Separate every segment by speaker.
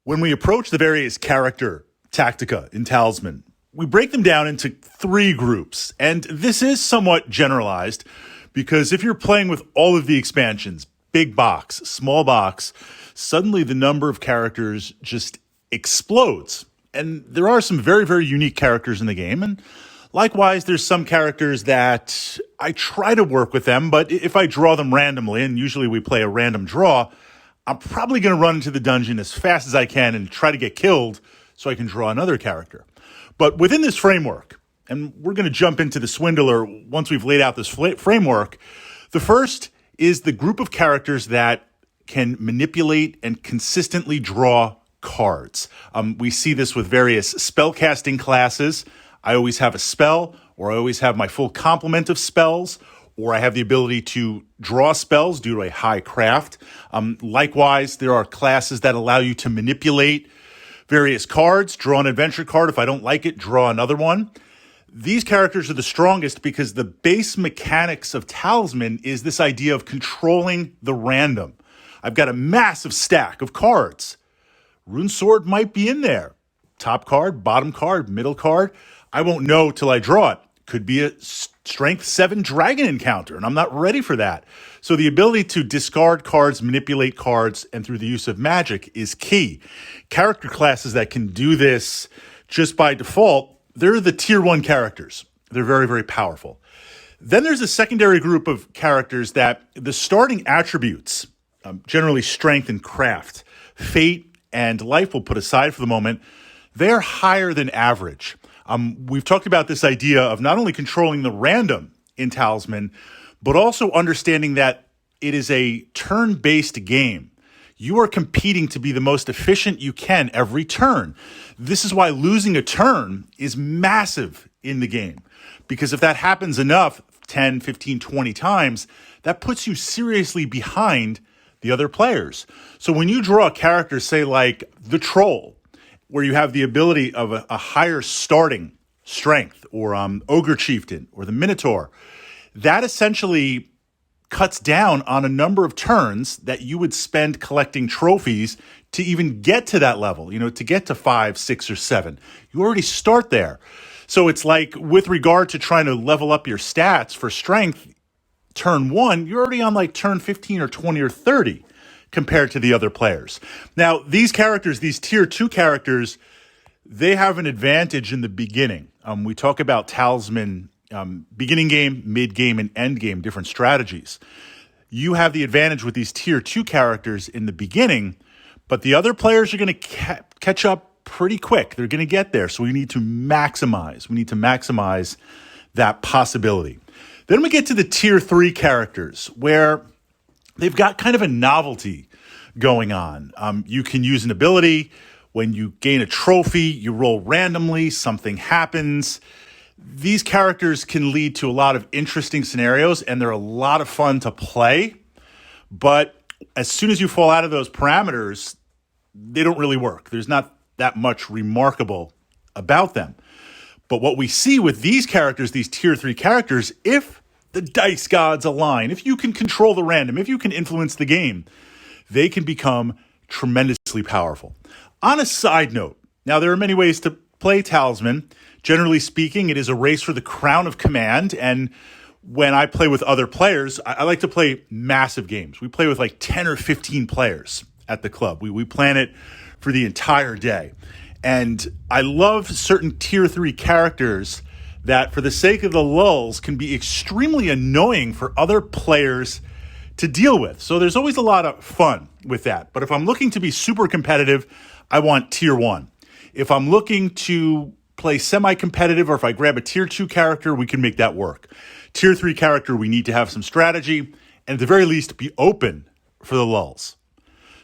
Speaker 1: When we approach the various character tactica in Talisman, we break them down into three groups. And this is somewhat generalized because if you're playing with all of the expansions, big box, small box, suddenly the number of characters just explodes. And there are some very, very unique characters in the game. And likewise, there's some characters that I try to work with them, but if I draw them randomly, and usually we play a random draw, I'm probably going to run into the dungeon as fast as I can and try to get killed so I can draw another character. But within this framework, and we're going to jump into the Swindler once we've laid out this framework, the first is the group of characters that can manipulate and consistently draw cards. We see this with various spellcasting classes. I always have a spell, or I always have my full complement of spells, or I have the ability to draw spells due to a high craft. Likewise, there are classes that allow you to manipulate various cards, draw an adventure card. If I don't like it, draw another one. These characters are the strongest because the base mechanics of Talisman is this idea of controlling the random. I've got a massive stack of cards. Rune Sword might be in there. Top card, bottom card, middle card. I won't know till I draw it. Could be a Strength 7 dragon encounter, and I'm not ready for that. So the ability to discard cards, manipulate cards, and through the use of magic is key. Character classes that can do this just by default, they're the tier 1 characters. They're very, very powerful. Then there's a secondary group of characters that the starting attributes, generally strength and craft, fate and life we'll put aside for the moment, they're higher than average. We've talked about this idea of not only controlling the random in Talisman, but also understanding that it is a turn-based game. You are competing to be the most efficient you can every turn. This is why losing a turn is massive in the game. Because if that happens enough, 10, 15, 20 times, that puts you seriously behind the other players. So when you draw a character, say like the Troll, where you have the ability of a higher starting strength, or Ogre Chieftain, or the Minotaur, that essentially cuts down on a number of turns that you would spend collecting trophies to even get to that level, to get to 5, 6, or 7. You already start there. So it's like with regard to trying to level up your stats for strength, turn 1, you're already on like turn 15 or 20 or 30. Compared to the other players. Now, these characters, these tier 2 characters, they have an advantage in the beginning. We talk about Talisman, beginning game, mid game, and end game, different strategies. You have the advantage with these tier 2 characters in the beginning, but the other players are going to catch up pretty quick. They're going to get there, so we need to maximize. We need to maximize that possibility. Then we get to the tier 3 characters, where they've got kind of a novelty going on. You can use an ability. When you gain a trophy, you roll randomly, something happens. These characters can lead to a lot of interesting scenarios, and they're a lot of fun to play. But as soon as you fall out of those parameters, they don't really work. There's not that much remarkable about them. But what we see with these characters, these tier 3 characters, if the dice gods align, if you can control the random, if you can influence the game, they can become tremendously powerful. On a side note, now there are many ways to play Talisman. Generally speaking, it is a race for the crown of command. And when I play with other players, I like to play massive games. We play with like 10 or 15 players at the club. We plan it for the entire day. And I love certain tier 3 characters that, for the sake of the lulz, can be extremely annoying for other players to deal with. So there's always a lot of fun with that. But if I'm looking to be super competitive, I want tier 1. If I'm looking to play semi-competitive, or if I grab a tier 2 character, we can make that work. Tier 3 character, we need to have some strategy, and at the very least, be open for the lulz.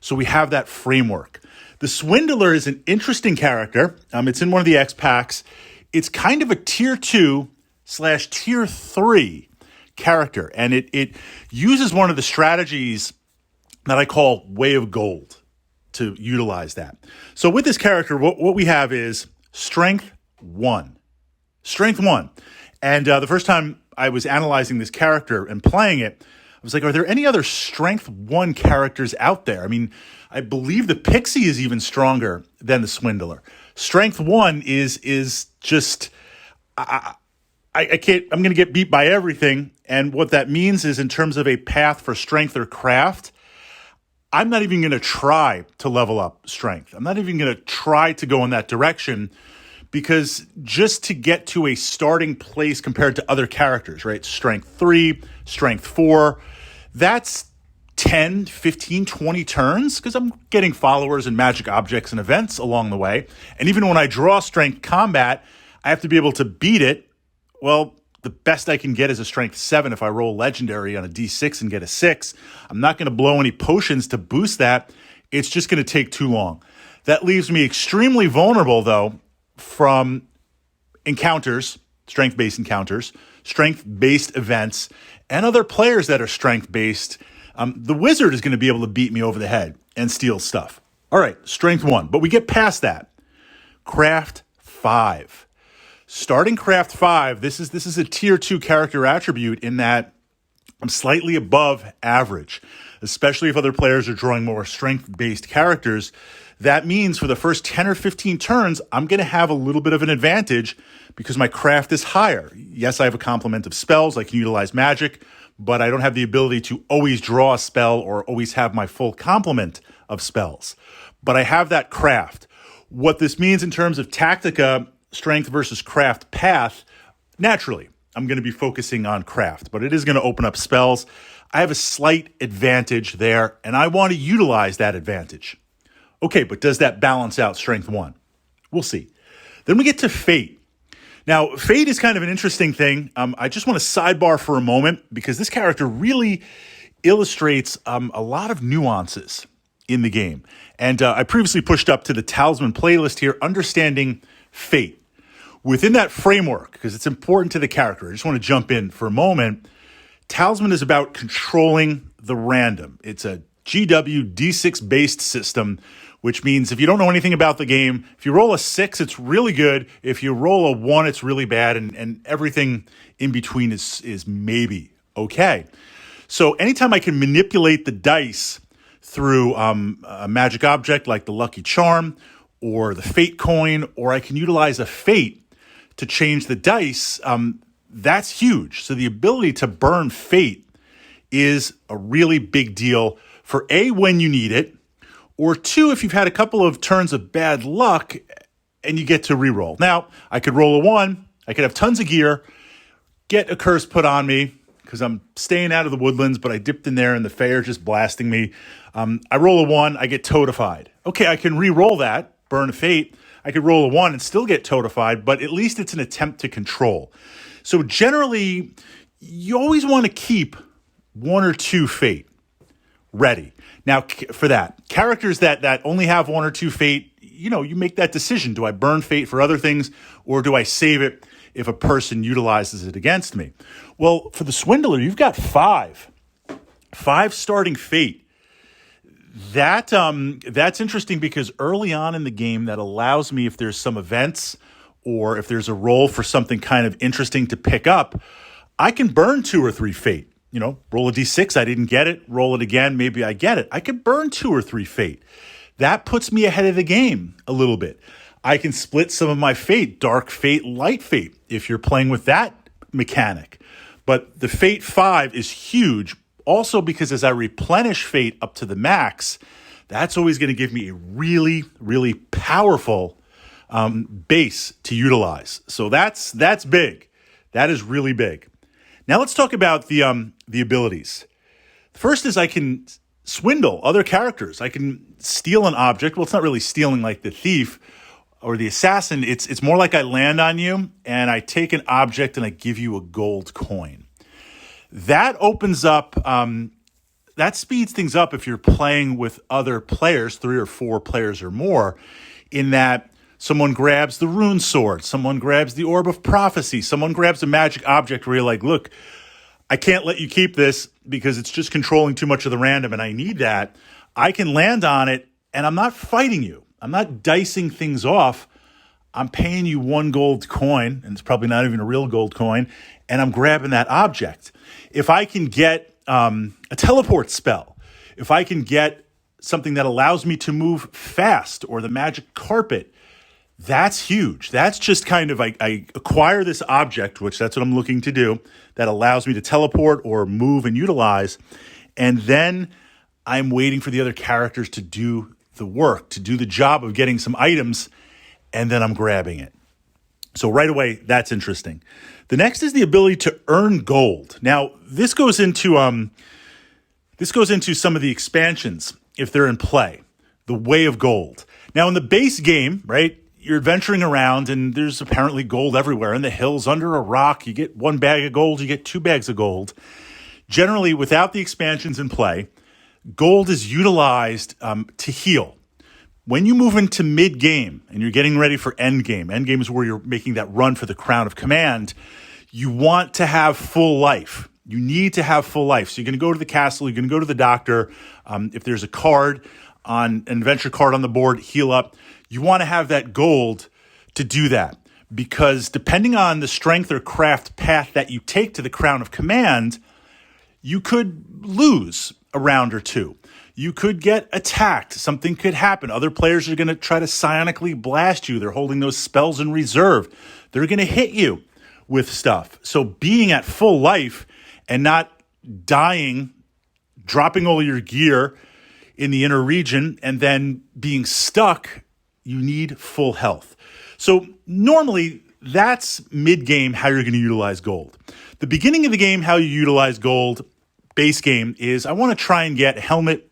Speaker 1: So we have that framework. The Swindler is an interesting character. It's in one of the X packs. It's kind of a tier 2/tier 3 character, and it uses one of the strategies that I call Way of Gold to utilize that. So with this character, what we have is Strength 1. Strength 1. And the first time I was analyzing this character and playing it, was like, are there any other Strength 1 characters out there? I mean, I believe the Pixie is even stronger than the Swindler. Strength 1 is just, I can't, I'm going to get beat by everything. And what that means is in terms of a path for strength or craft, I'm not even going to try to level up strength. I'm not even going to try to go in that direction, because just to get to a starting place compared to other characters, right? Strength 3, Strength 4, that's 10, 15, 20 turns, because I'm getting followers and magic objects and events along the way. And even when I draw Strength Combat, I have to be able to beat it. Well, the best I can get is a Strength 7 if I roll Legendary on a D6 and get a 6. I'm not going to blow any potions to boost that. It's just going to take too long. That leaves me extremely vulnerable, though, from encounters, strength-based encounters, strength-based events, and other players that are strength-based. The wizard is going to be able to beat me over the head and steal stuff. All right, Strength 1. But we get past that. Craft 5. Starting Craft 5, this is a Tier 2 character attribute in that I'm slightly above average, especially if other players are drawing more strength-based characters. That means for the first 10 or 15 turns, I'm going to have a little bit of an advantage because my craft is higher. Yes, I have a complement of spells. I can utilize magic, but I don't have the ability to always draw a spell or always have my full complement of spells. But I have that craft. What this means in terms of Tactica, strength versus craft path, naturally, I'm going to be focusing on craft, but it is going to open up spells. I have a slight advantage there, and I want to utilize that advantage. Okay, but does that balance out Strength 1? We'll see. Then we get to Fate. Now, Fate is kind of an interesting thing. I just want to sidebar for a moment because this character really illustrates a lot of nuances in the game. And I previously pushed up to the Talisman playlist here, Understanding Fate. Within that framework, because it's important to the character, I just want to jump in for a moment. Talisman is about controlling the random. It's a GW D6 based system, which means if you don't know anything about the game, if you roll a 6, it's really good. If you roll a 1, it's really bad. And everything in between is maybe okay. So anytime I can manipulate the dice through a magic object like the Lucky Charm or the Fate coin, or I can utilize a Fate to change the dice, that's huge. So the ability to burn Fate is a really big deal for A, when you need it, or 2, if you've had a couple of turns of bad luck and you get to reroll. Now, I could roll a 1, I could have tons of gear, get a curse put on me because I'm staying out of the woodlands, but I dipped in there and the Fae are just blasting me. I roll a 1, I get totified. Okay, I can re-roll that, burn a Fate. I could roll a 1 and still get totified, but at least it's an attempt to control. So generally, you always want to keep 1 or 2 Fate ready. Now, for that, characters that only have 1 or 2 Fate, you make that decision. Do I burn Fate for other things, or do I save it if a person utilizes it against me? Well, for the Swindler, you've got 5 starting Fate. That's interesting because early on in the game, that allows me, if there's some events or if there's a roll for something kind of interesting to pick up, I can burn 2 or 3 Fate. Roll a D6, I didn't get it, roll it again, maybe I get it. I could burn 2 or 3 Fate. That puts me ahead of the game a little bit. I can split some of my Fate, Dark Fate, Light Fate, if you're playing with that mechanic. But the Fate 5 is huge, also because as I replenish Fate up to the max, that's always going to give me a really, really powerful base to utilize. So that's big. That is really big. Now let's talk about the abilities. First is I can swindle other characters. I can steal an object. Well, it's not really stealing like the thief or the assassin. It's more like I land on you and I take an object and I give you a gold coin. That opens up, that speeds things up if you're playing with other players, 3 or 4 players or more, in that someone grabs the rune sword, someone grabs the orb of prophecy, someone grabs a magic object where you're like, look, I can't let you keep this because it's just controlling too much of the random and I need that. I can land on it and I'm not fighting you. I'm not dicing things off. I'm paying you 1 gold coin, and it's probably not even a real gold coin, and I'm grabbing that object. If I can get a teleport spell, if I can get something that allows me to move fast, or the magic carpet, that's huge. That's just kind of, I acquire this object, which that's what I'm looking to do, that allows me to teleport or move and utilize. And then I'm waiting for the other characters to do the work, to do the job of getting some items, and then I'm grabbing it. So right away, that's interesting. The next is the ability to earn gold. Now, this goes into some of the expansions if they're in play. The Way of Gold. Now, in the base game, right, you're adventuring around and there's apparently gold everywhere. In the hills, under a rock, you get 1 bag of gold, you get 2 bags of gold. Generally, without the expansions in play, gold is utilized to heal. When you move into mid-game and you're getting ready for endgame is where you're making that run for the Crown of Command, you want to have full life. You need to have full life. So you're going to go to the castle, you're going to go to the doctor. If there's a card, an adventure card on the board, heal up. You want to have that gold to do that, because depending on the strength or craft path that you take to the Crown of Command, you could lose a round or two. You could get attacked. Something could happen. Other players are going to try to psionically blast you. They're holding those spells in reserve. They're going to hit you with stuff. So being at full life and not dying, dropping all your gear in the inner region, and then being stuck, you need full health. So normally, that's mid-game how you're going to utilize gold. The beginning of the game, how you utilize gold, base game, is I want to try and get helmet,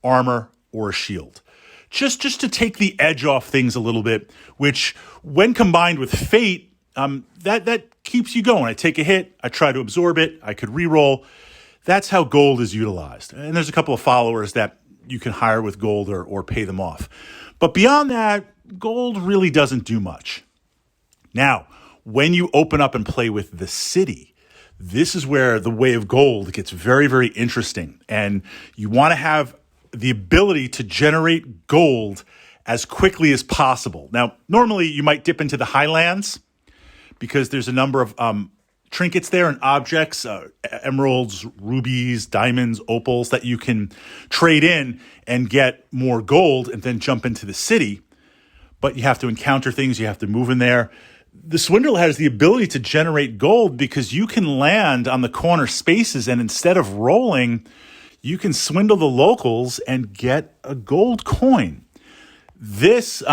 Speaker 1: armor, or a shield. Just to take the edge off things a little bit, which when combined with fate, that keeps you going. I take a hit, I try to absorb it, I could reroll. That's how gold is utilized. And there's a couple of followers that you can hire with gold or pay them off. But beyond that, gold really doesn't do much. Now, when you open up and play with the city, this is where the Way of Gold gets very, very interesting. And you want to have the ability to generate gold as quickly as possible. Now, normally you might dip into the highlands because there's a number of trinkets there and objects, emeralds, rubies, diamonds, opals that you can trade in and get more gold and then jump into the city. But you have to encounter things, you have to move in there. The Swindler has the ability to generate gold because you can land on the corner spaces, and instead of rolling, you can swindle the locals and get a gold coin. This,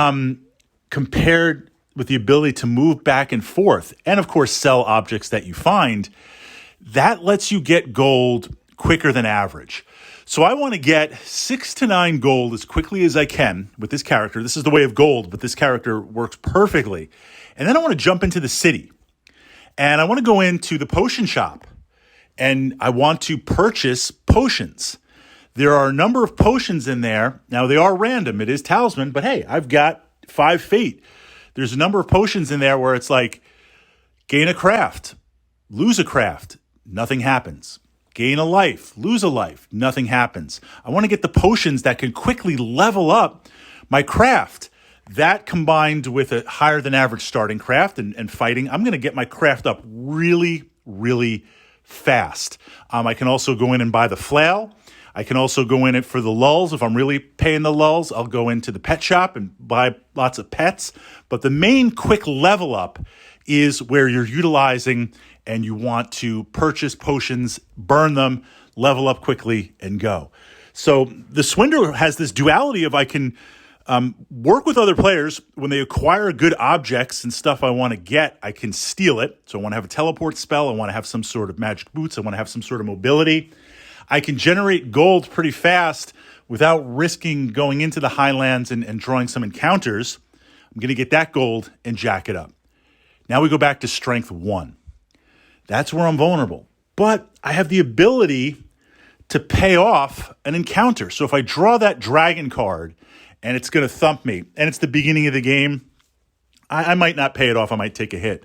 Speaker 1: compared with the ability to move back and forth, and of course sell objects that you find, that lets you get gold quicker than average. So I want to get 6 to 9 gold as quickly as I can with this character. This is the Way of Gold, but this character works perfectly. And then I want to jump into the city. And I want to go into the potion shop. And I want to purchase potions. There are a number of potions in there. Now, they are random. It is Talisman, but hey, I've got 5 fate. There's a number of potions in there where it's like, gain a craft, lose a craft, nothing happens. Gain a life, lose a life, nothing happens. I want to get the potions that can quickly level up my craft. That combined with a higher than average starting craft and fighting, I'm going to get my craft up really, really fast. I can also go in and buy the flail. I can also go in it for the lulls. If I'm really paying the lulls, I'll go into the pet shop and buy lots of pets. But the main quick level up is where you're utilizing and you want to purchase potions, burn them, level up quickly, and go. So the Swindler has this duality of I can work with other players. When they acquire good objects and stuff I want to get, I can steal it. So I want to have a teleport spell. I want to have some sort of magic boots. I want to have some sort of mobility. I can generate gold pretty fast without risking going into the highlands and drawing some encounters. I'm going to get that gold and jack it up. Now we go back to strength 1. That's where I'm vulnerable. But I have the ability to pay off an encounter. So if I draw that dragon card and it's going to thump me, and it's the beginning of the game, I might not pay it off. I might take a hit.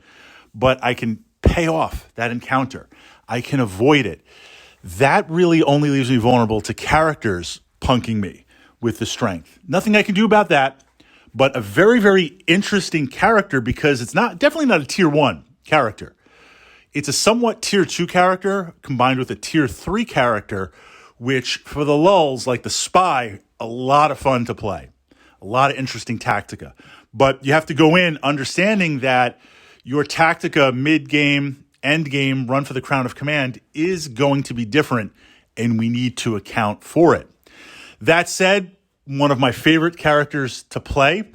Speaker 1: But I can pay off that encounter. I can avoid it. That really only leaves me vulnerable to characters punking me with the strength. Nothing I can do about that, but a very, very interesting character because it's definitely not a tier 1 character. It's a somewhat tier 2 character combined with a tier 3 character, which for the lulls, like the spy, a lot of fun to play. A lot of interesting tactica. But you have to go in understanding that your tactica mid-game, end-game, run for the crown of command is going to be different, and we need to account for it. That said, one of my favorite characters to play,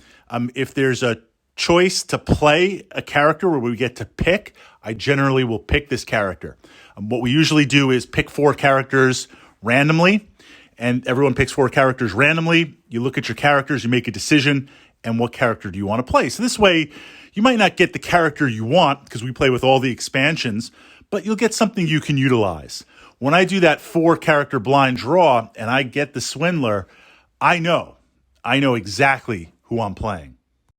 Speaker 1: if there's a choice to play a character where we get to pick, I generally will pick this character. What we usually do is pick 4 characters randomly, and everyone picks 4 characters randomly. You look at your characters, you make a decision, and what character do you want to play? So this way, you might not get the character you want because we play with all the expansions, but you'll get something you can utilize. When I do that 4 character blind draw and I get the Swindler, I know exactly who I'm playing.